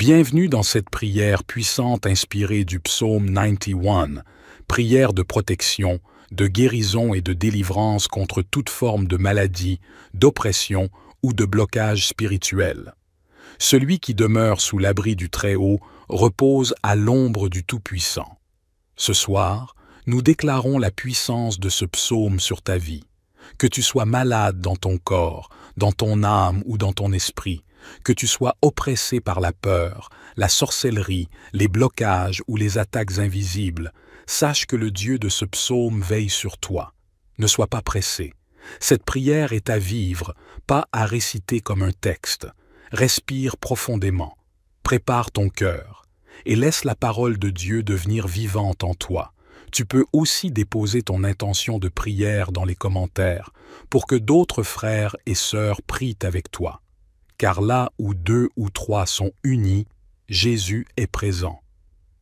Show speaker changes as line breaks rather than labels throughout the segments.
Bienvenue dans cette prière puissante inspirée du psaume 91, prière de protection, de guérison et de délivrance contre toute forme de maladie, d'oppression ou de blocage spirituel. Celui qui demeure sous l'abri du Très-Haut repose à l'ombre du Tout-Puissant. Ce soir, nous déclarons la puissance de ce psaume sur ta vie. Que tu sois malade dans ton corps, dans ton âme ou dans ton esprit, que tu sois oppressé par la peur, la sorcellerie, les blocages ou les attaques invisibles, sache que le Dieu de ce psaume veille sur toi. Ne sois pas pressé. Cette prière est à vivre, pas à réciter comme un texte. Respire profondément, prépare ton cœur et laisse la parole de Dieu devenir vivante en toi. Tu peux aussi déposer ton intention de prière dans les commentaires pour que d'autres frères et sœurs prient avec toi. Car là où 2 ou 3 sont unis, Jésus est présent.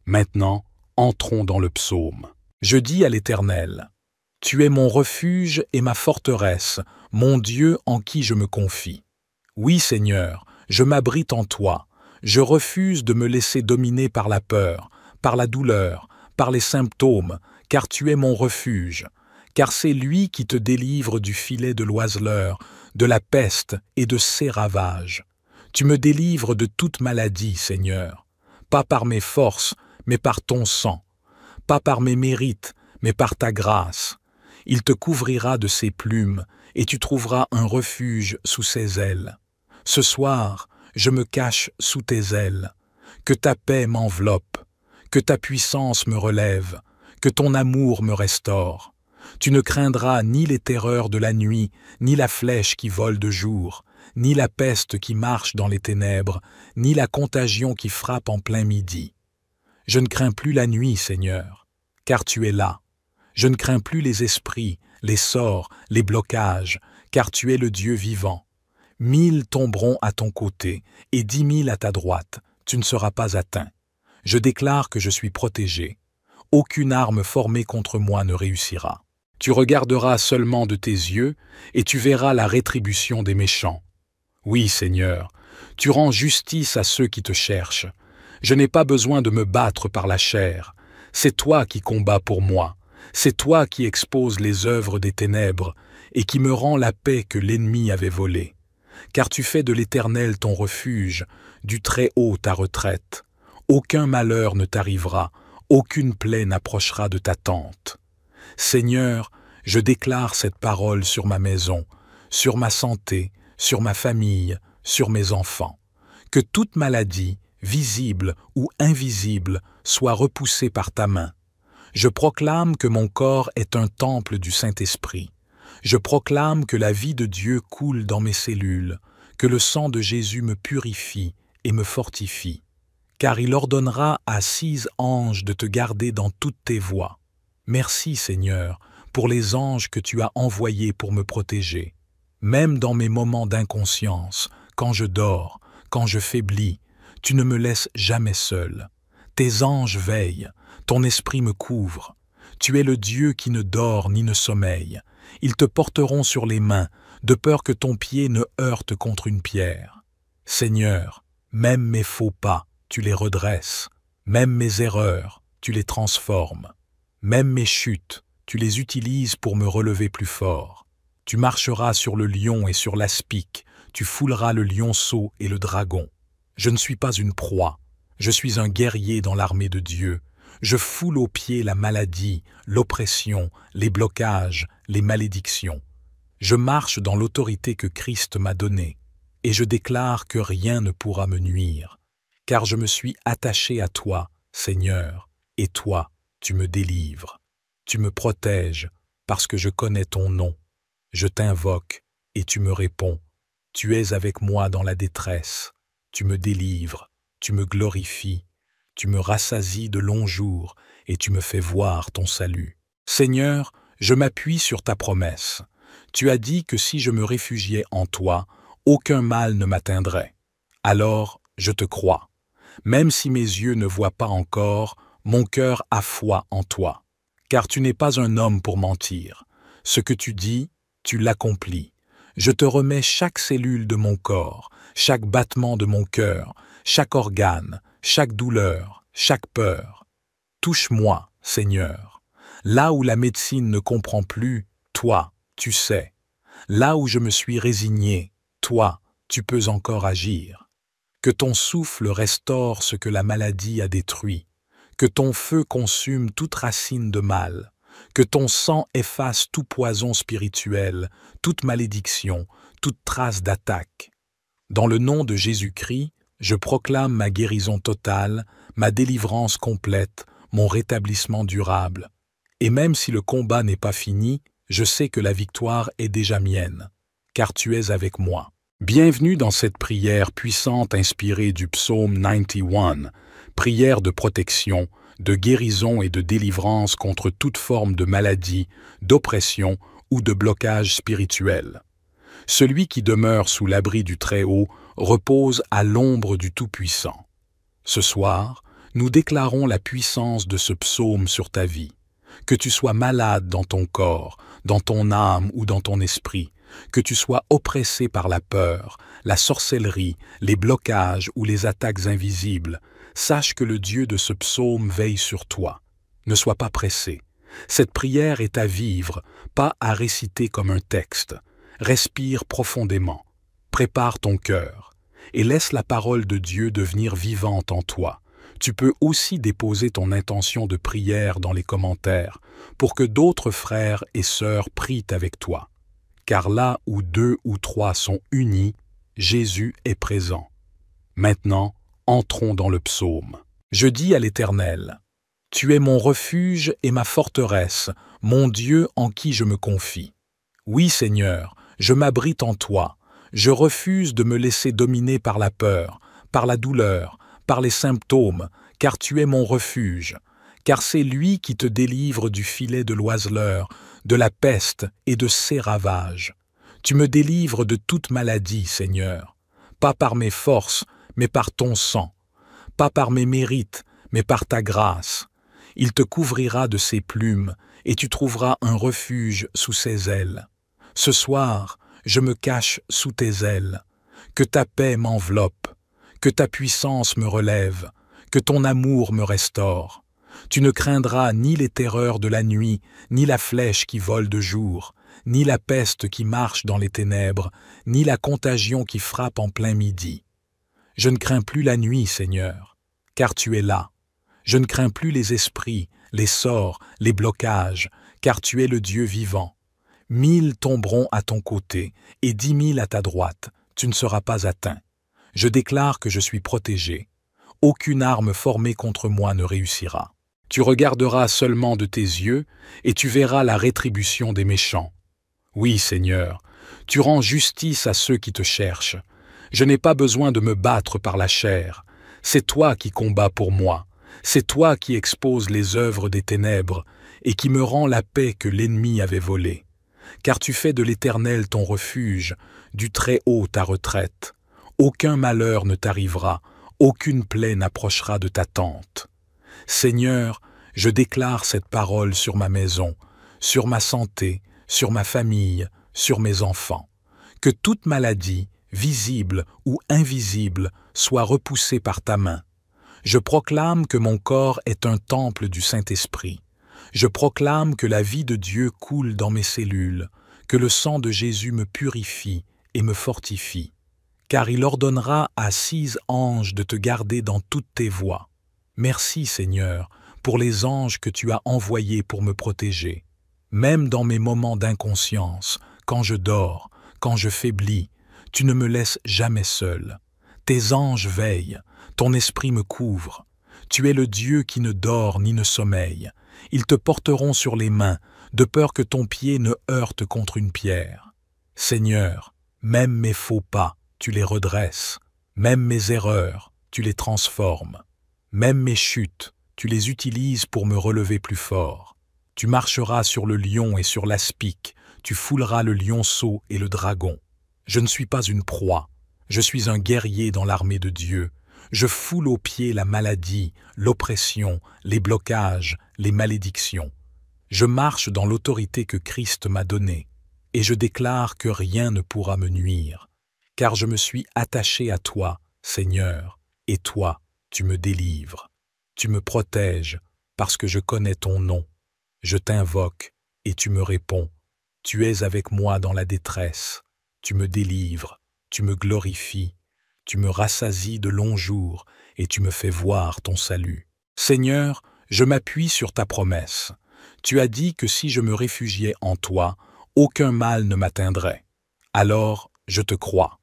Maintenant, entrons dans le psaume. Je dis à l'Éternel, « Tu es mon refuge et ma forteresse, mon Dieu en qui je me confie. Oui, Seigneur, je m'abrite en toi. Je refuse de me laisser dominer par la peur, par la douleur, par les symptômes, car tu es mon refuge. Car c'est lui qui te délivre du filet de l'oiseleur, de la peste et de ses ravages. Tu me délivres de toute maladie, Seigneur, pas par mes forces, mais par ton sang, pas par mes mérites, mais par ta grâce. Il te couvrira de ses plumes, et tu trouveras un refuge sous ses ailes. Ce soir, je me cache sous tes ailes. Que ta paix m'enveloppe, que ta puissance me relève, que ton amour me restaure. Tu ne craindras ni les terreurs de la nuit, ni la flèche qui vole de jour, ni la peste qui marche dans les ténèbres, ni la contagion qui frappe en plein midi. Je ne crains plus la nuit, Seigneur, car tu es là. Je ne crains plus les esprits, les sorts, les blocages, car tu es le Dieu vivant. 1000 tomberont à ton côté et 10 000 à ta droite, tu ne seras pas atteint. Je déclare que je suis protégé. Aucune arme formée contre moi ne réussira. Tu regarderas seulement de tes yeux et tu verras la rétribution des méchants. Oui, Seigneur, tu rends justice à ceux qui te cherchent. Je n'ai pas besoin de me battre par la chair. C'est toi qui combats pour moi. C'est toi qui exposes les œuvres des ténèbres et qui me rends la paix que l'ennemi avait volée. Car tu fais de l'Éternel ton refuge, du Très-Haut ta retraite. Aucun malheur ne t'arrivera, aucune plaie n'approchera de ta tente. Seigneur, je déclare cette parole sur ma maison, sur ma santé, sur ma famille, sur mes enfants. Que toute maladie, visible ou invisible, soit repoussée par ta main. Je proclame que mon corps est un temple du Saint-Esprit. Je proclame que la vie de Dieu coule dans mes cellules, que le sang de Jésus me purifie et me fortifie. Car il ordonnera à 6 anges de te garder dans toutes tes voies. Merci, Seigneur, pour les anges que tu as envoyés pour me protéger. Même dans mes moments d'inconscience, quand je dors, quand je faiblis, tu ne me laisses jamais seul. Tes anges veillent, ton esprit me couvre. Tu es le Dieu qui ne dort ni ne sommeille. Ils te porteront sur les mains, de peur que ton pied ne heurte contre une pierre. Seigneur, même mes faux pas, tu les redresses. Même mes erreurs, tu les transformes. Même mes chutes, tu les utilises pour me relever plus fort. Tu marcheras sur le lion et sur l'aspic, tu fouleras le lionceau et le dragon. Je ne suis pas une proie, je suis un guerrier dans l'armée de Dieu. Je foule aux pieds la maladie, l'oppression, les blocages, les malédictions. Je marche dans l'autorité que Christ m'a donnée, et je déclare que rien ne pourra me nuire, car je me suis attaché à toi, Seigneur, et toi, tu me délivres. Tu me protèges parce que je connais ton nom. Je t'invoque et tu me réponds. Tu es avec moi dans la détresse. Tu me délivres, tu me glorifies. Tu me rassasies de longs jours et tu me fais voir ton salut. Seigneur, je m'appuie sur ta promesse. Tu as dit que si je me réfugiais en toi, aucun mal ne m'atteindrait. Alors, je te crois. Même si mes yeux ne voient pas encore, mon cœur a foi en toi. Car tu n'es pas un homme pour mentir. Ce que tu dis, tu l'accomplis. Je te remets chaque cellule de mon corps, chaque battement de mon cœur, chaque organe, chaque douleur, chaque peur. Touche-moi, Seigneur. Là où la médecine ne comprend plus, toi, tu sais. Là où je me suis résigné, toi, tu peux encore agir. Que ton souffle restaure ce que la maladie a détruit. Que ton feu consume toute racine de mal. Que ton sang efface tout poison spirituel, toute malédiction, toute trace d'attaque. Dans le nom de Jésus-Christ, je proclame ma guérison totale, ma délivrance complète, mon rétablissement durable. Et même si le combat n'est pas fini, je sais que la victoire est déjà mienne, car tu es avec moi. Bienvenue dans cette prière puissante inspirée du psaume 91, prière de protection, de guérison et de délivrance contre toute forme de maladie, d'oppression ou de blocage spirituel. Celui qui demeure sous l'abri du Très-Haut repose à l'ombre du Tout-Puissant. Ce soir, nous déclarons la puissance de ce psaume sur ta vie. Que tu sois malade dans ton corps, dans ton âme ou dans ton esprit, que tu sois oppressé par la peur, la sorcellerie, les blocages ou les attaques invisibles, sache que le Dieu de ce psaume veille sur toi. Ne sois pas pressé. Cette prière est à vivre, pas à réciter comme un texte. Respire profondément, prépare ton cœur et laisse la parole de Dieu devenir vivante en toi. Tu peux aussi déposer ton intention de prière dans les commentaires pour que d'autres frères et sœurs prient avec toi. Car là où 2 ou 3 sont unis, Jésus est présent. Maintenant, entrons dans le psaume. Je dis à l'Éternel, « Tu es mon refuge et ma forteresse, mon Dieu en qui je me confie. Oui, Seigneur, je m'abrite en toi. Je refuse de me laisser dominer par la peur, par la douleur, par les symptômes, car tu es mon refuge. Car c'est lui qui te délivre du filet de l'oiseleur, de la peste et de ses ravages. Tu me délivres de toute maladie, Seigneur. Pas par mes forces, mais par ton sang. Pas par mes mérites, mais par ta grâce. Il te couvrira de ses plumes, et tu trouveras un refuge sous ses ailes. Ce soir, je me cache sous tes ailes. Que ta paix m'enveloppe, que ta puissance me relève, que ton amour me restaure. Tu ne craindras ni les terreurs de la nuit, ni la flèche qui vole de jour, ni la peste qui marche dans les ténèbres, ni la contagion qui frappe en plein midi. Je ne crains plus la nuit, Seigneur, car tu es là. Je ne crains plus les esprits, les sorts, les blocages, car tu es le Dieu vivant. 1000 tomberont à ton côté et 10 000 à ta droite, tu ne seras pas atteint. Je déclare que je suis protégé. Aucune arme formée contre moi ne réussira. Tu regarderas seulement de tes yeux et tu verras la rétribution des méchants. Oui, Seigneur, tu rends justice à ceux qui te cherchent. Je n'ai pas besoin de me battre par la chair. C'est toi qui combats pour moi. C'est toi qui exposes les œuvres des ténèbres et qui me rends la paix que l'ennemi avait volée. Car tu fais de l'Éternel ton refuge, du Très-Haut ta retraite. Aucun malheur ne t'arrivera, aucune plaie n'approchera de ta tente. Seigneur, je déclare cette parole sur ma maison, sur ma santé, sur ma famille, sur mes enfants. Que toute maladie, visible ou invisible, soit repoussée par ta main. Je proclame que mon corps est un temple du Saint-Esprit. Je proclame que la vie de Dieu coule dans mes cellules, que le sang de Jésus me purifie et me fortifie. Car il ordonnera à 6 anges de te garder dans toutes tes voies. Merci, Seigneur, pour les anges que tu as envoyés pour me protéger. Même dans mes moments d'inconscience, quand je dors, quand je faiblis, tu ne me laisses jamais seul. Tes anges veillent, ton esprit me couvre. Tu es le Dieu qui ne dort ni ne sommeille. Ils te porteront sur les mains, de peur que ton pied ne heurte contre une pierre. Seigneur, même mes faux pas, tu les redresses. Même mes erreurs, tu les transformes. Même mes chutes, tu les utilises pour me relever plus fort. Tu marcheras sur le lion et sur l'aspic, tu fouleras le lionceau et le dragon. Je ne suis pas une proie, je suis un guerrier dans l'armée de Dieu. Je foule aux pieds la maladie, l'oppression, les blocages, les malédictions. Je marche dans l'autorité que Christ m'a donnée, et je déclare que rien ne pourra me nuire, car je me suis attaché à toi, Seigneur, Et toi, tu me délivres. Tu me protèges parce que je connais ton nom. Je t'invoque et tu me réponds. Tu es avec moi dans la détresse. Tu me délivres, tu me glorifies. Tu me rassasies de longs jours et tu me fais voir ton salut. Seigneur, je m'appuie sur ta promesse. Tu as dit que si je me réfugiais en toi, aucun mal ne m'atteindrait. Alors, je te crois.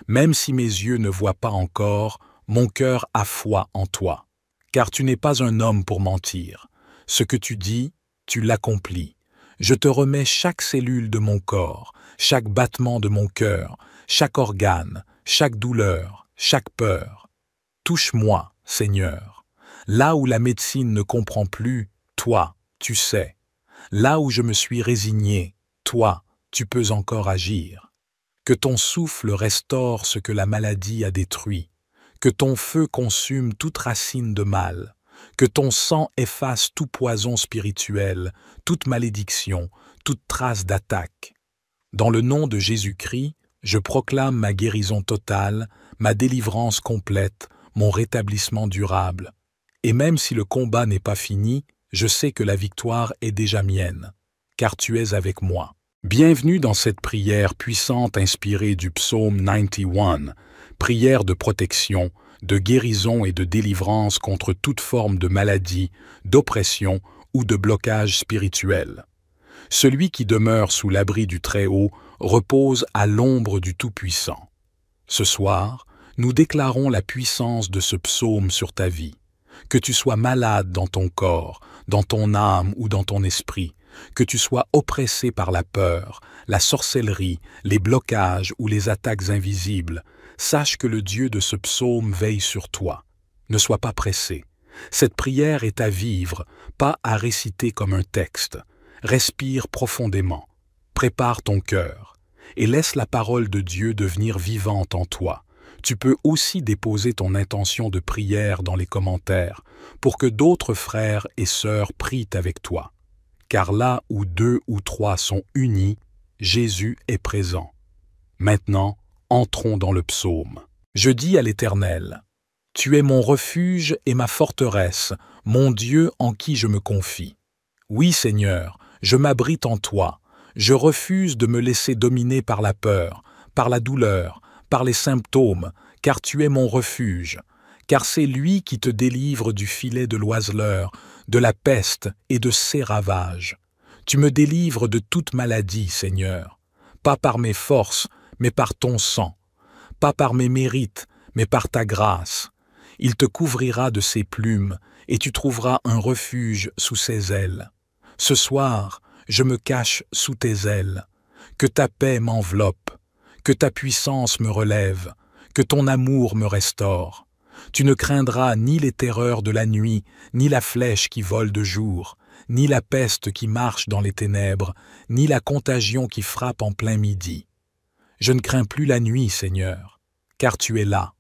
Même si mes yeux ne voient pas encore, mon cœur a foi en toi. Car tu n'es pas un homme pour mentir. Ce que tu dis, tu l'accomplis. Je te remets chaque cellule de mon corps, chaque battement de mon cœur, chaque organe, chaque douleur, chaque peur. Touche-moi, Seigneur. Là où la médecine ne comprend plus, toi, tu sais. Là où je me suis résigné, toi, tu peux encore agir. Que ton souffle restaure ce que la maladie a détruit. Que ton feu consume toute racine de mal. Que ton sang efface tout poison spirituel, toute malédiction, toute trace d'attaque. Dans le nom de Jésus-Christ, je proclame ma guérison totale, ma délivrance complète, mon rétablissement durable. Et même si le combat n'est pas fini, je sais que la victoire est déjà mienne, car tu es avec moi. Bienvenue dans cette prière puissante inspirée du psaume 91, prière de protection, de guérison et de délivrance contre toute forme de maladie, d'oppression ou de blocage spirituel. Celui qui demeure sous l'abri du Très-Haut repose à l'ombre du Tout-Puissant. Ce soir, nous déclarons la puissance de ce psaume sur ta vie. Que tu sois malade dans ton corps, dans ton âme ou dans ton esprit, que tu sois oppressé par la peur, la sorcellerie, les blocages ou les attaques invisibles, sache que le Dieu de ce psaume veille sur toi. Ne sois pas pressé. Cette prière est à vivre, pas à réciter comme un texte. Respire profondément, prépare ton cœur et laisse la parole de Dieu devenir vivante en toi. Tu peux aussi déposer ton intention de prière dans les commentaires pour que d'autres frères et sœurs prient avec toi. Car là où 2 ou 3 sont unis, Jésus est présent. Maintenant, entrons dans le psaume. Je dis à l'Éternel, « Tu es mon refuge et ma forteresse, mon Dieu en qui je me confie. Oui, Seigneur, je m'abrite en toi. Je refuse de me laisser dominer par la peur, par la douleur, par les symptômes, car tu es mon refuge. Car c'est lui qui te délivre du filet de l'oiseleur, de la peste et de ses ravages. Tu me délivres de toute maladie, Seigneur, pas par mes forces, mais par ton sang, pas par mes mérites, mais par ta grâce. Il te couvrira de ses plumes, et tu trouveras un refuge sous ses ailes. Ce soir, je me cache sous tes ailes. Que ta paix m'enveloppe, que ta puissance me relève, que ton amour me restaure. Tu ne craindras ni les terreurs de la nuit, ni la flèche qui vole de jour, ni la peste qui marche dans les ténèbres, ni la contagion qui frappe en plein midi. Je ne crains plus la nuit, Seigneur, car tu es là.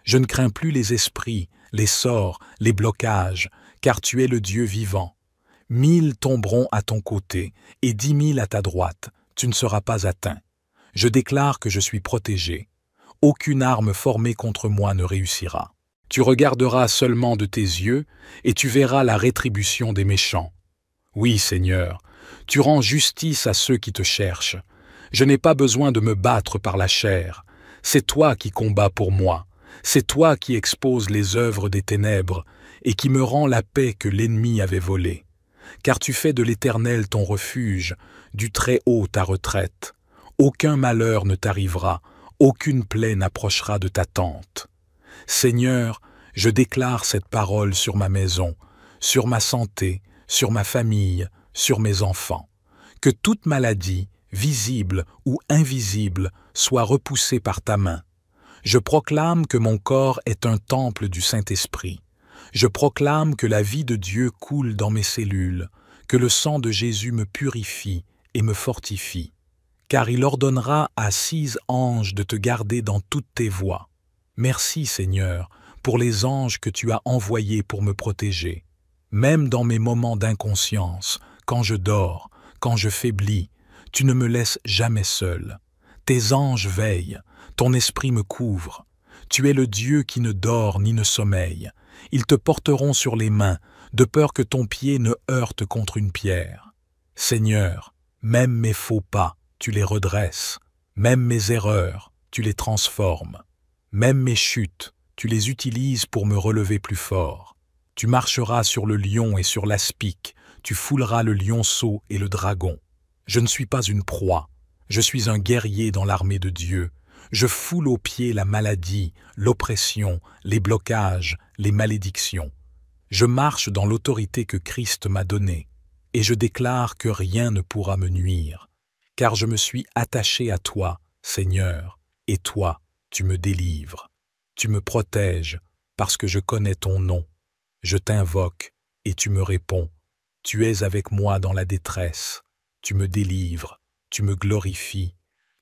Je ne crains plus les esprits, les sorts, les blocages, car tu es le Dieu vivant. 1000 tomberont à ton côté et 10 000 à ta droite, tu ne seras pas atteint. Je déclare que je suis protégé. Aucune arme formée contre moi ne réussira. Tu regarderas seulement de tes yeux et tu verras la rétribution des méchants. Oui, Seigneur, tu rends justice à ceux qui te cherchent. Je n'ai pas besoin de me battre par la chair. C'est toi qui combats pour moi. C'est toi qui exposes les œuvres des ténèbres et qui me rends la paix que l'ennemi avait volée. Car tu fais de l'Éternel ton refuge, du Très-Haut ta retraite. Aucun malheur ne t'arrivera, aucune plaie n'approchera de ta tente. Seigneur, je déclare cette parole sur ma maison, sur ma santé, sur ma famille, sur mes enfants. Que toute maladie, visible ou invisible, soit repoussée par ta main. Je proclame que mon corps est un temple du Saint-Esprit. Je proclame que la vie de Dieu coule dans mes cellules, que le sang de Jésus me purifie et me fortifie. Car il ordonnera à 6 anges de te garder dans toutes tes voies. Merci, Seigneur, pour les anges que tu as envoyés pour me protéger. Même dans mes moments d'inconscience, quand je dors, quand je faiblis, tu ne me laisses jamais seul. Tes anges veillent, ton esprit me couvre. Tu es le Dieu qui ne dort ni ne sommeille. Ils te porteront sur les mains, de peur que ton pied ne heurte contre une pierre. Seigneur, même mes faux pas, tu les redresses. Même mes erreurs, tu les transformes. Même mes chutes, tu les utilises pour me relever plus fort. Tu marcheras sur le lion et sur l'aspic, tu fouleras le lionceau et le dragon. Je ne suis pas une proie, je suis un guerrier dans l'armée de Dieu. Je foule aux pieds la maladie, l'oppression, les blocages, les malédictions. Je marche dans l'autorité que Christ m'a donnée, et je déclare que rien ne pourra me nuire, car je me suis attaché à toi, Seigneur, et toi, tu me délivres. Tu me protèges, parce que je connais ton nom. Je t'invoque, et tu me réponds. Tu es avec moi dans la détresse. Tu me délivres, tu me glorifies.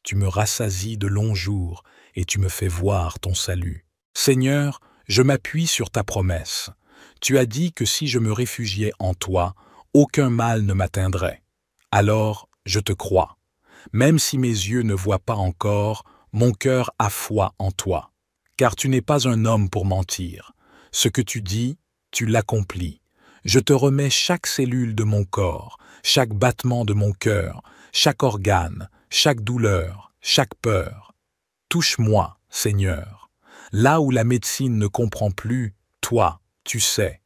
Tu me rassasies de longs jours, et tu me fais voir ton salut. Seigneur, je m'appuie sur ta promesse. Tu as dit que si je me réfugiais en toi, aucun mal ne m'atteindrait. Alors, je te crois. Même si mes yeux ne voient pas encore, mon cœur a foi en toi. Car tu n'es pas un homme pour mentir. Ce que tu dis, tu l'accomplis. Je te remets chaque cellule de mon corps, chaque battement de mon cœur, chaque organe, chaque douleur, chaque peur. Touche-moi, Seigneur. Là où la médecine ne comprend plus, toi, tu sais.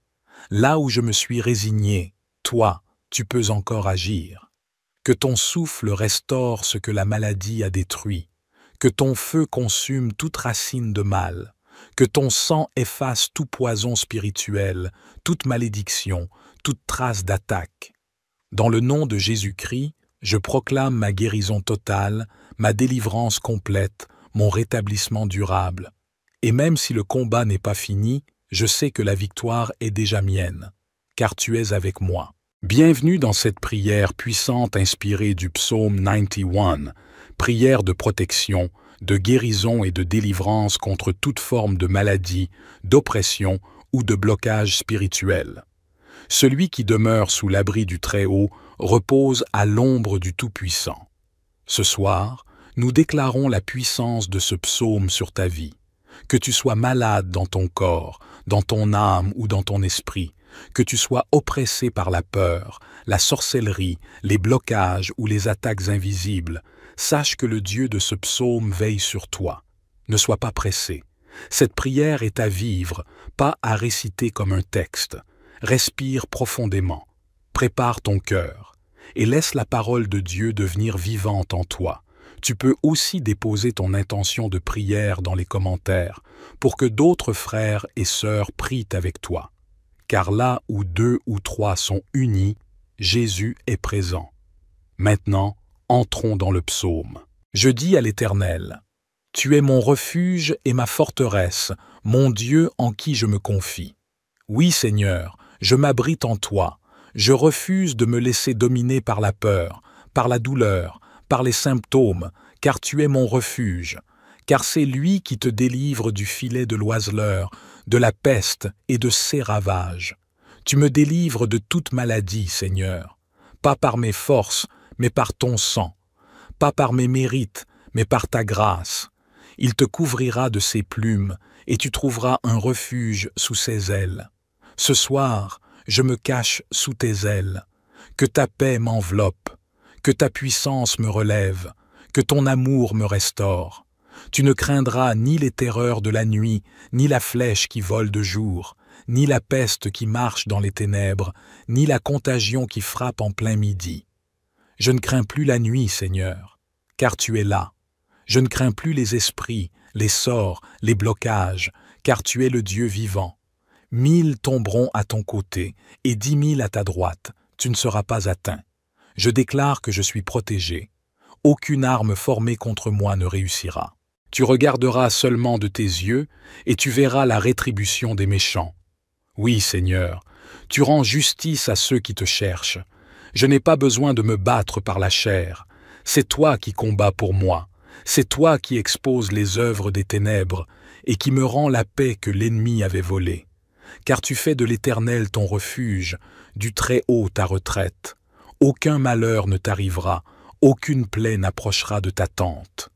Là où je me suis résigné, toi, tu peux encore agir. Que ton souffle restaure ce que la maladie a détruit. Que ton feu consume toute racine de mal. Que ton sang efface tout poison spirituel, toute malédiction, toute trace d'attaque. Dans le nom de Jésus-Christ, je proclame ma guérison totale, ma délivrance complète, mon rétablissement durable. Et même si le combat n'est pas fini, je sais que la victoire est déjà mienne, car tu es avec moi. Bienvenue dans cette prière puissante inspirée du psaume 91, prière de protection, de guérison et de délivrance contre toute forme de maladie, d'oppression ou de blocage spirituel. Celui qui demeure sous l'abri du Très-Haut repose à l'ombre du Tout-Puissant. Ce soir, nous déclarons la puissance de ce psaume sur ta vie. Que tu sois malade dans ton corps, dans ton âme ou dans ton esprit, que tu sois oppressé par la peur, la sorcellerie, les blocages ou les attaques invisibles, sache que le Dieu de ce psaume veille sur toi. Ne sois pas pressé. Cette prière est à vivre, pas à réciter comme un texte. Respire profondément, prépare ton cœur et laisse la parole de Dieu devenir vivante en toi. Tu peux aussi déposer ton intention de prière dans les commentaires pour que d'autres frères et sœurs prient avec toi. Car là où 2 ou 3 sont unis, Jésus est présent. Maintenant, entrons dans le psaume. Je dis à l'Éternel, « Tu es mon refuge et ma forteresse, mon Dieu en qui je me confie. Oui, Seigneur, je m'abrite en toi. Je refuse de me laisser dominer par la peur, par la douleur, par les symptômes, car tu es mon refuge. Car c'est lui qui te délivre du filet de l'oiseleur, de la peste et de ses ravages. Tu me délivres de toute maladie, Seigneur, pas par mes forces, mais par ton sang, pas par mes mérites, mais par ta grâce. Il te couvrira de ses plumes, et tu trouveras un refuge sous ses ailes. Ce soir, je me cache sous tes ailes. Que ta paix m'enveloppe, que ta puissance me relève, que ton amour me restaure. Tu ne craindras ni les terreurs de la nuit, ni la flèche qui vole de jour, ni la peste qui marche dans les ténèbres, ni la contagion qui frappe en plein midi. Je ne crains plus la nuit, Seigneur, car tu es là. Je ne crains plus les esprits, les sorts, les blocages, car tu es le Dieu vivant. 1000 tomberont à ton côté et 10 000 à ta droite, tu ne seras pas atteint. Je déclare que je suis protégé. Aucune arme formée contre moi ne réussira. Tu regarderas seulement de tes yeux et tu verras la rétribution des méchants. Oui, Seigneur, tu rends justice à ceux qui te cherchent. Je n'ai pas besoin de me battre par la chair. C'est toi qui combats pour moi. C'est toi qui exposes les œuvres des ténèbres et qui me rends la paix que l'ennemi avait volée. Car tu fais de l'Éternel ton refuge, du Très-Haut ta retraite. Aucun malheur ne t'arrivera, aucune plaie n'approchera de ta tente.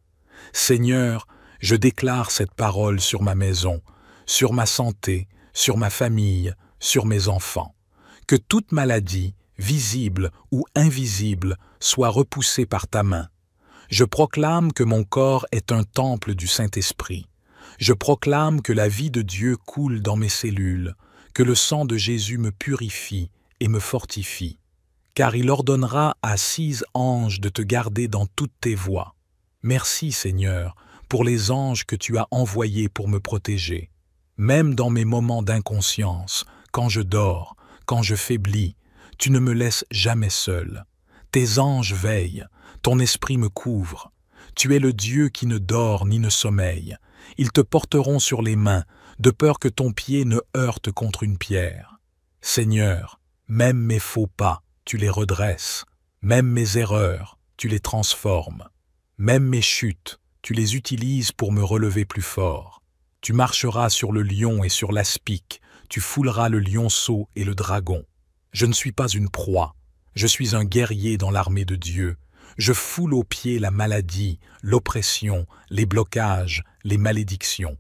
Seigneur, Je déclare cette parole sur ma maison, sur ma santé, sur ma famille, sur mes enfants. Que toute maladie, visible ou invisible, soit repoussée par ta main. Je proclame que mon corps est un temple du Saint-Esprit. Je proclame que la vie de Dieu coule dans mes cellules, que le sang de Jésus me purifie et me fortifie. Car il ordonnera à 6 anges de te garder dans toutes tes voies. Merci Seigneur pour les anges que tu as envoyés pour me protéger. Même dans mes moments d'inconscience, quand je dors, quand je faiblis, tu ne me laisses jamais seul. Tes anges veillent, ton esprit me couvre. Tu es le Dieu qui ne dort ni ne sommeille. Ils te porteront sur les mains, de peur que ton pied ne heurte contre une pierre. Seigneur, même mes faux pas, tu les redresses. Même mes erreurs, tu les transformes. Même mes chutes, tu les utilises pour me relever plus fort. Tu marcheras sur le lion et sur l'aspic, tu fouleras le lionceau et le dragon. Je ne suis pas une proie, je suis un guerrier dans l'armée de Dieu. Je foule aux pieds la maladie, l'oppression, les blocages, les malédictions.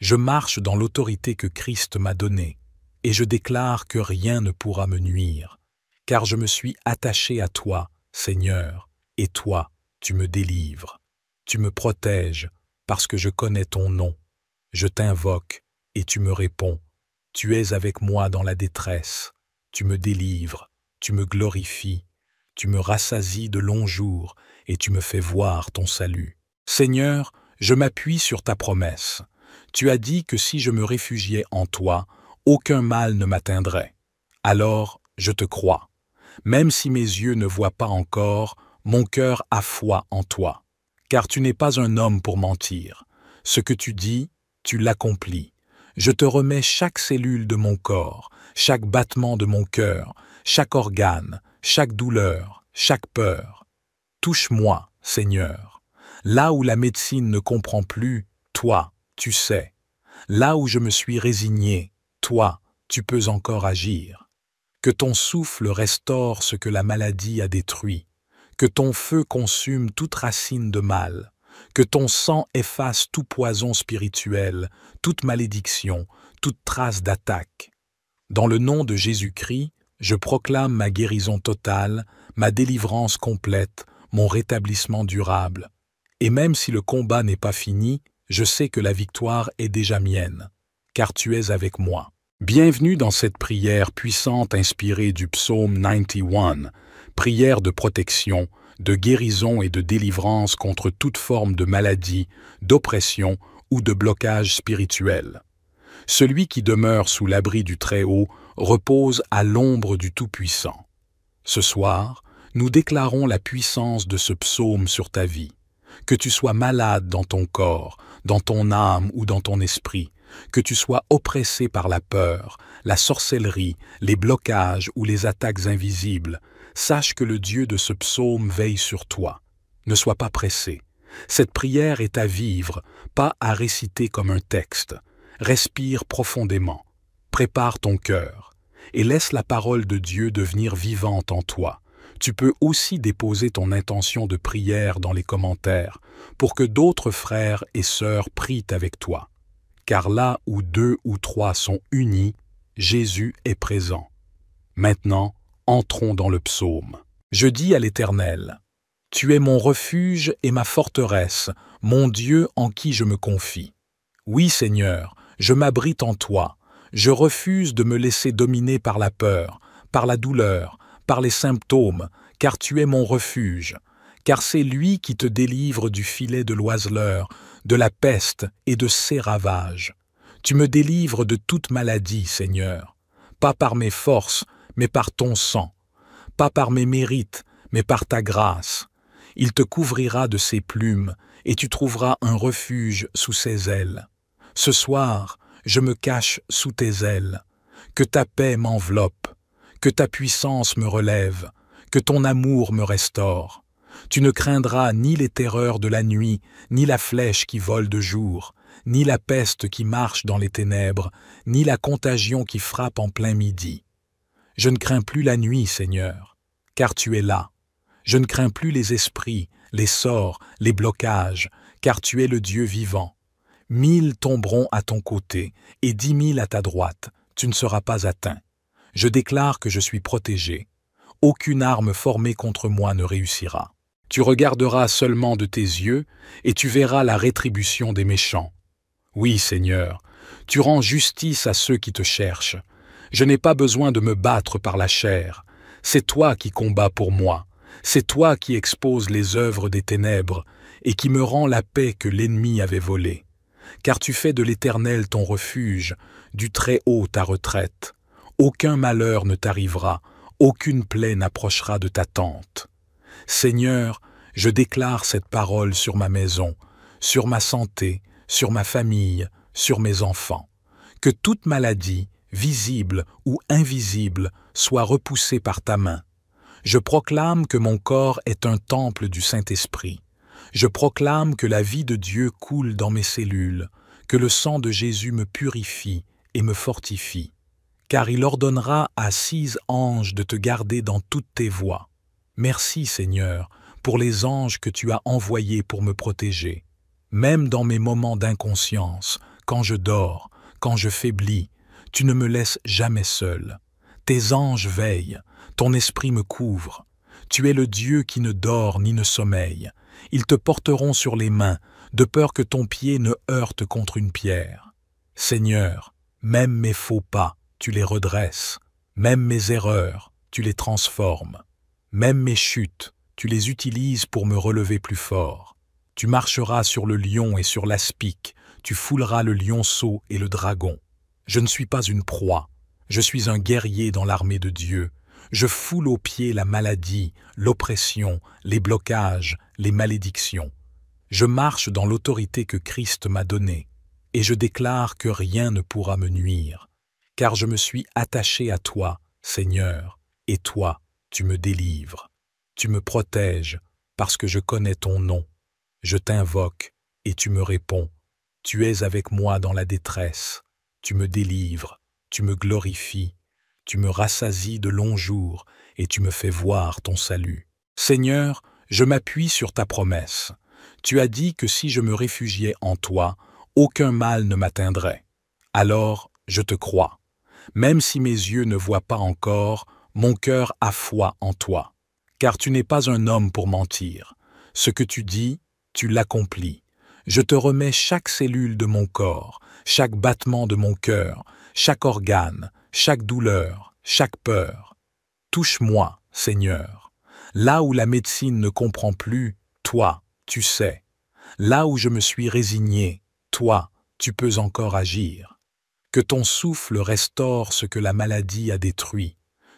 Je marche dans l'autorité que Christ m'a donnée, et je déclare que rien ne pourra me nuire, car je me suis attaché à toi, Seigneur, et toi, tu me délivres. Tu me protèges, parce que je connais ton nom. Je t'invoque, et tu me réponds. Tu es avec moi dans la détresse. Tu me délivres, tu me glorifies. Tu me rassasies de longs jours, et tu me fais voir ton salut. Seigneur, je m'appuie sur ta promesse. Tu as dit que si je me réfugiais en toi, aucun mal ne m'atteindrait. Alors, je te crois. Même si mes yeux ne voient pas encore, mon cœur a foi en toi. Car tu n'es pas un homme pour mentir. Ce que tu dis, tu l'accomplis. Je te remets chaque cellule de mon corps, chaque battement de mon cœur, chaque organe, chaque douleur, chaque peur. Touche-moi, Seigneur. Là où la médecine ne comprend plus, toi, tu sais. Là où je me suis résigné, toi, tu peux encore agir. Que ton souffle restaure ce que la maladie a détruit. Que ton feu consume toute racine de mal. Que ton sang efface tout poison spirituel, toute malédiction, toute trace d'attaque. Dans le nom de Jésus-Christ, je proclame ma guérison totale, ma délivrance complète, mon rétablissement durable. Et même si le combat n'est pas fini, je sais que la victoire est déjà mienne, car tu es avec moi. Bienvenue dans cette prière puissante inspirée du psaume 91, prière de protection, de guérison et de délivrance contre toute forme de maladie, d'oppression ou de blocage spirituel. Celui qui demeure sous l'abri du Très-Haut repose à l'ombre du Tout-Puissant. Ce soir, nous déclarons la puissance de ce psaume sur ta vie. Que tu sois malade dans ton corps, dans ton âme ou dans ton esprit, que tu sois oppressé par la peur, la sorcellerie, les blocages ou les attaques invisibles, sache que le Dieu de ce psaume veille sur toi. Ne sois pas pressé. Cette prière est à vivre, pas à réciter comme un texte. Respire profondément, prépare ton cœur et laisse la parole de Dieu devenir vivante en toi. Tu peux aussi déposer ton intention de prière dans les commentaires pour que d'autres frères et sœurs prient avec toi. Car là où 2 ou 3 sont unis, Jésus est présent. Maintenant, entrons dans le psaume. Je dis à l'Éternel, « Tu es mon refuge et ma forteresse, mon Dieu en qui je me confie. Oui, Seigneur, je m'abrite en toi. Je refuse de me laisser dominer par la peur, par la douleur, par les symptômes, car tu es mon refuge. Car c'est lui qui te délivre du filet de l'oiseleur, de la peste et de ses ravages. Tu me délivres de toute maladie, Seigneur, pas par mes forces, mais par ton sang, pas par mes mérites, mais par ta grâce. Il te couvrira de ses plumes, et tu trouveras un refuge sous ses ailes. Ce soir, je me cache sous tes ailes. Que ta paix m'enveloppe, que ta puissance me relève, que ton amour me restaure. Tu ne craindras ni les terreurs de la nuit, ni la flèche qui vole de jour, ni la peste qui marche dans les ténèbres, ni la contagion qui frappe en plein midi. Je ne crains plus la nuit, Seigneur, car tu es là. Je ne crains plus les esprits, les sorts, les blocages, car tu es le Dieu vivant. 1000 tomberont à ton côté et 10 000 à ta droite, tu ne seras pas atteint. Je déclare que je suis protégé. Aucune arme formée contre moi ne réussira. Tu regarderas seulement de tes yeux et tu verras la rétribution des méchants. Oui, Seigneur, tu rends justice à ceux qui te cherchent. Je n'ai pas besoin de me battre par la chair. C'est toi qui combats pour moi. C'est toi qui exposes les œuvres des ténèbres et qui me rends la paix que l'ennemi avait volée. Car tu fais de l'Éternel ton refuge, du Très-Haut ta retraite. Aucun malheur ne t'arrivera, aucune plaie n'approchera de ta tente. Seigneur, je déclare cette parole sur ma maison, sur ma santé, sur ma famille, sur mes enfants. Que toute maladie, visible ou invisible, soit repoussée par ta main. Je proclame que mon corps est un temple du Saint-Esprit. Je proclame que la vie de Dieu coule dans mes cellules, que le sang de Jésus me purifie et me fortifie. Car il ordonnera à 6 anges de te garder dans toutes tes voies. Merci, Seigneur, pour les anges que tu as envoyés pour me protéger. Même dans mes moments d'inconscience, quand je dors, quand je faiblis, tu ne me laisses jamais seul. Tes anges veillent, ton esprit me couvre. Tu es le Dieu qui ne dort ni ne sommeille. Ils te porteront sur les mains, de peur que ton pied ne heurte contre une pierre. Seigneur, même mes faux pas, tu les redresses. Même mes erreurs, tu les transformes. Même mes chutes, tu les utilises pour me relever plus fort. Tu marcheras sur le lion et sur l'aspic, tu fouleras le lionceau et le dragon. Je ne suis pas une proie, je suis un guerrier dans l'armée de Dieu. Je foule aux pieds la maladie, l'oppression, les blocages, les malédictions. Je marche dans l'autorité que Christ m'a donnée, et je déclare que rien ne pourra me nuire, car je me suis attaché à toi, Seigneur, et toi, tu me délivres. Tu me protèges parce que je connais ton nom. Je t'invoque et tu me réponds. Tu es avec moi dans la détresse. Tu me délivres, tu me glorifies. Tu me rassasies de longs jours et tu me fais voir ton salut. Seigneur, je m'appuie sur ta promesse. Tu as dit que si je me réfugiais en toi, aucun mal ne m'atteindrait. Alors, je te crois. Même si mes yeux ne voient pas encore, mon cœur a foi en toi. Car tu n'es pas un homme pour mentir. Ce que tu dis, tu l'accomplis. Je te remets chaque cellule de mon corps, chaque battement de mon cœur, chaque organe, chaque douleur, chaque peur. Touche-moi, Seigneur. Là où la médecine ne comprend plus, toi, tu sais. Là où je me suis résigné, toi, tu peux encore agir. Que ton souffle restaure ce que la maladie a détruit.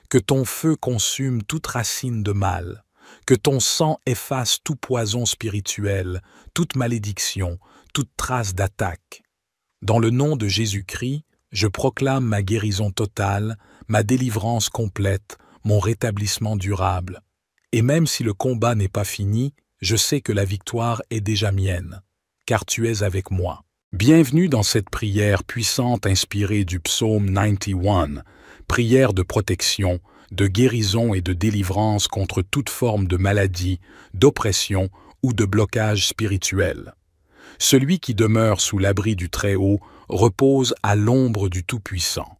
Que ton feu consume toute racine de mal. Que ton sang efface tout poison spirituel, toute malédiction, toute trace d'attaque. Dans le nom de Jésus-Christ, je proclame ma guérison totale, ma délivrance complète, mon rétablissement durable. Et même si le combat n'est pas fini, je sais que la victoire est déjà mienne, car tu es avec moi. Bienvenue dans cette prière puissante inspirée du psaume 91, prière de protection, de guérison et de délivrance contre toute forme de maladie, d'oppression ou de blocage spirituel. Celui qui demeure sous l'abri du Très-Haut repose à l'ombre du Tout-Puissant.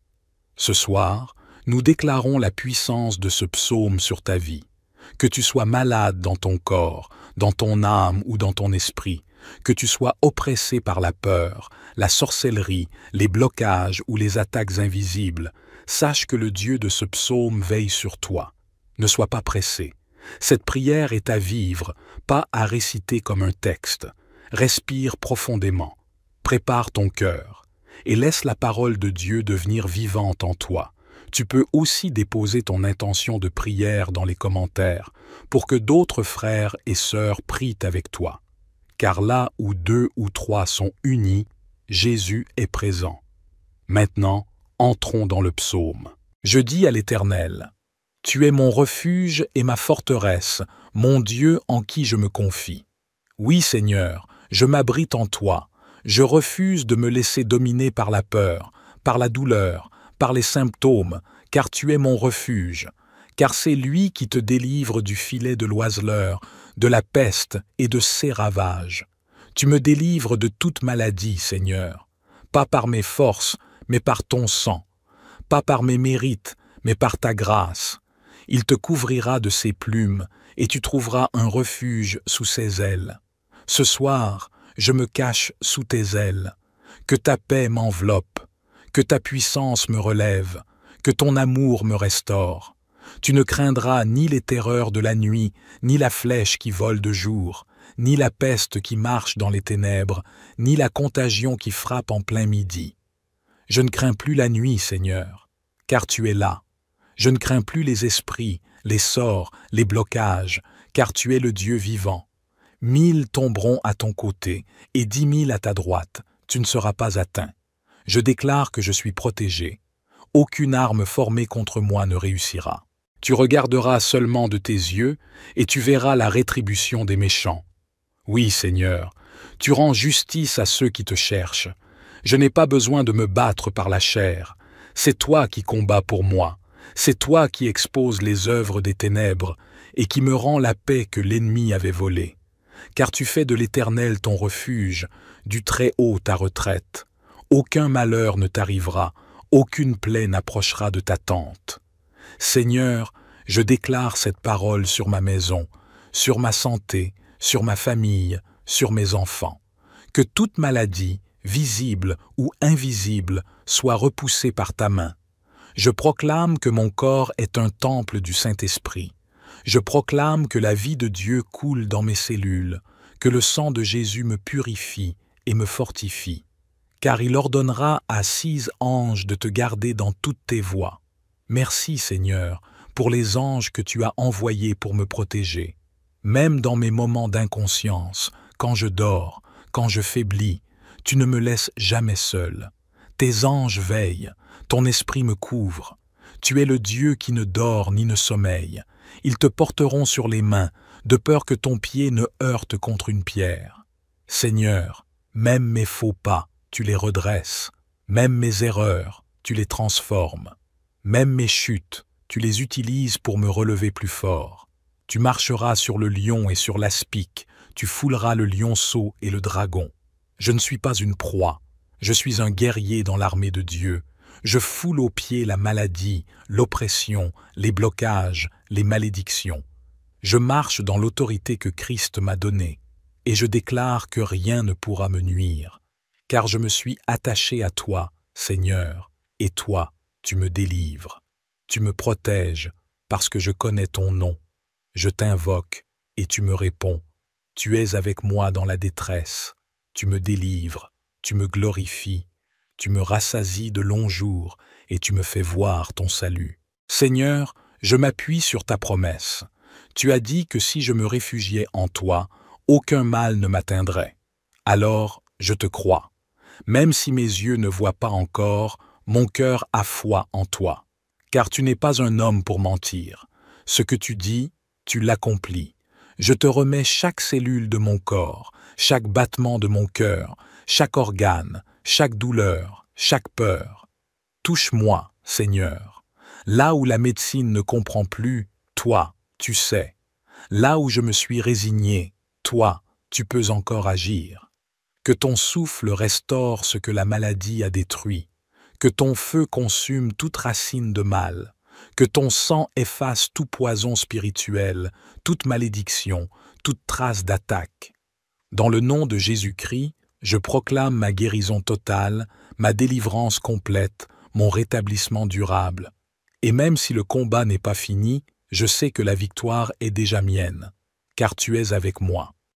Ce soir, nous déclarons la puissance de ce psaume sur ta vie. Que tu sois malade dans ton corps, dans ton âme ou dans ton esprit, que tu sois oppressé par la peur, la sorcellerie, les blocages ou les attaques invisibles, sache que le Dieu de ce psaume veille sur toi. Ne sois pas pressé. Cette prière est à vivre, pas à réciter comme un texte. Respire profondément, prépare ton cœur et laisse la parole de Dieu devenir vivante en toi. Tu peux aussi déposer ton intention de prière dans les commentaires pour que d'autres frères et sœurs prient avec toi. Car là où 2 ou 3 sont unis, Jésus est présent. Maintenant, entrons dans le psaume. Je dis à l'Éternel, « Tu es mon refuge et ma forteresse, mon Dieu en qui je me confie. Oui, Seigneur, je m'abrite en toi. Je refuse de me laisser dominer par la peur, par la douleur, par les symptômes, car tu es mon refuge. Car c'est lui qui te délivre du filet de l'oiseleur, de la peste et de ses ravages. Tu me délivres de toute maladie, Seigneur, pas par mes forces, mais par ton sang, pas par mes mérites, mais par ta grâce. Il te couvrira de ses plumes, et tu trouveras un refuge sous ses ailes. Ce soir, je me cache sous tes ailes. Que ta paix m'enveloppe, que ta puissance me relève, que ton amour me restaure. Tu ne craindras ni les terreurs de la nuit, ni la flèche qui vole de jour, ni la peste qui marche dans les ténèbres, ni la contagion qui frappe en plein midi. Je ne crains plus la nuit, Seigneur, car tu es là. Je ne crains plus les esprits, les sorts, les blocages, car tu es le Dieu vivant. 1000 tomberont à ton côté, et 10 000 à ta droite, tu ne seras pas atteint. Je déclare que je suis protégé. Aucune arme formée contre moi ne réussira. Tu regarderas seulement de tes yeux, et tu verras la rétribution des méchants. Oui, Seigneur, tu rends justice à ceux qui te cherchent. Je n'ai pas besoin de me battre par la chair. C'est toi qui combats pour moi. C'est toi qui exposes les œuvres des ténèbres et qui me rends la paix que l'ennemi avait volée. Car tu fais de l'Éternel ton refuge, du Très-Haut ta retraite. Aucun malheur ne t'arrivera, aucune plaie n'approchera de ta tente. Seigneur, je déclare cette parole sur ma maison, sur ma santé, sur ma famille, sur mes enfants. Que toute maladie, visible ou invisible, soit repoussée par ta main. Je proclame que mon corps est un temple du Saint-Esprit. Je proclame que la vie de Dieu coule dans mes cellules, que le sang de Jésus me purifie et me fortifie. Car il ordonnera à 6 anges de te garder dans toutes tes voies. Merci, Seigneur, pour les anges que tu as envoyés pour me protéger. Même dans mes moments d'inconscience, quand je dors, quand je faiblis, tu ne me laisses jamais seul. Tes anges veillent, ton esprit me couvre. Tu es le Dieu qui ne dort ni ne sommeille. Ils te porteront sur les mains, de peur que ton pied ne heurte contre une pierre. Seigneur, même mes faux pas, tu les redresses. Même mes erreurs, tu les transformes. Même mes chutes, tu les utilises pour me relever plus fort. Tu marcheras sur le lion et sur l'aspic, tu fouleras le lionceau et le dragon. Je ne suis pas une proie, je suis un guerrier dans l'armée de Dieu. Je foule aux pieds la maladie, l'oppression, les blocages, les malédictions. Je marche dans l'autorité que Christ m'a donnée, et je déclare que rien ne pourra me nuire, car je me suis attaché à toi, Seigneur, et toi, tu me délivres. Tu me protèges, parce que je connais ton nom. Je t'invoque, et tu me réponds. Tu es avec moi dans la détresse. Tu me délivres, tu me glorifies. Tu me rassasies de longs jours, et tu me fais voir ton salut. Seigneur, je m'appuie sur ta promesse. Tu as dit que si je me réfugiais en toi, aucun mal ne m'atteindrait. Alors, je te crois. Même si mes yeux ne voient pas encore, mon cœur a foi en toi. Car tu n'es pas un homme pour mentir. Ce que tu dis, tu l'accomplis. Je te remets chaque cellule de mon corps, chaque battement de mon cœur, chaque organe, chaque douleur, chaque peur. Touche-moi, Seigneur. Là où la médecine ne comprend plus, toi, tu sais. Là où je me suis résigné, toi, tu peux encore agir. Que ton souffle restaure ce que la maladie a détruit. Que ton feu consume toute racine de mal. Que ton sang efface tout poison spirituel, toute malédiction, toute trace d'attaque. Dans le nom de Jésus-Christ, je proclame ma guérison totale, ma délivrance complète, mon rétablissement durable. Et même si le combat n'est pas fini, je sais que la victoire est déjà mienne, car tu es avec moi.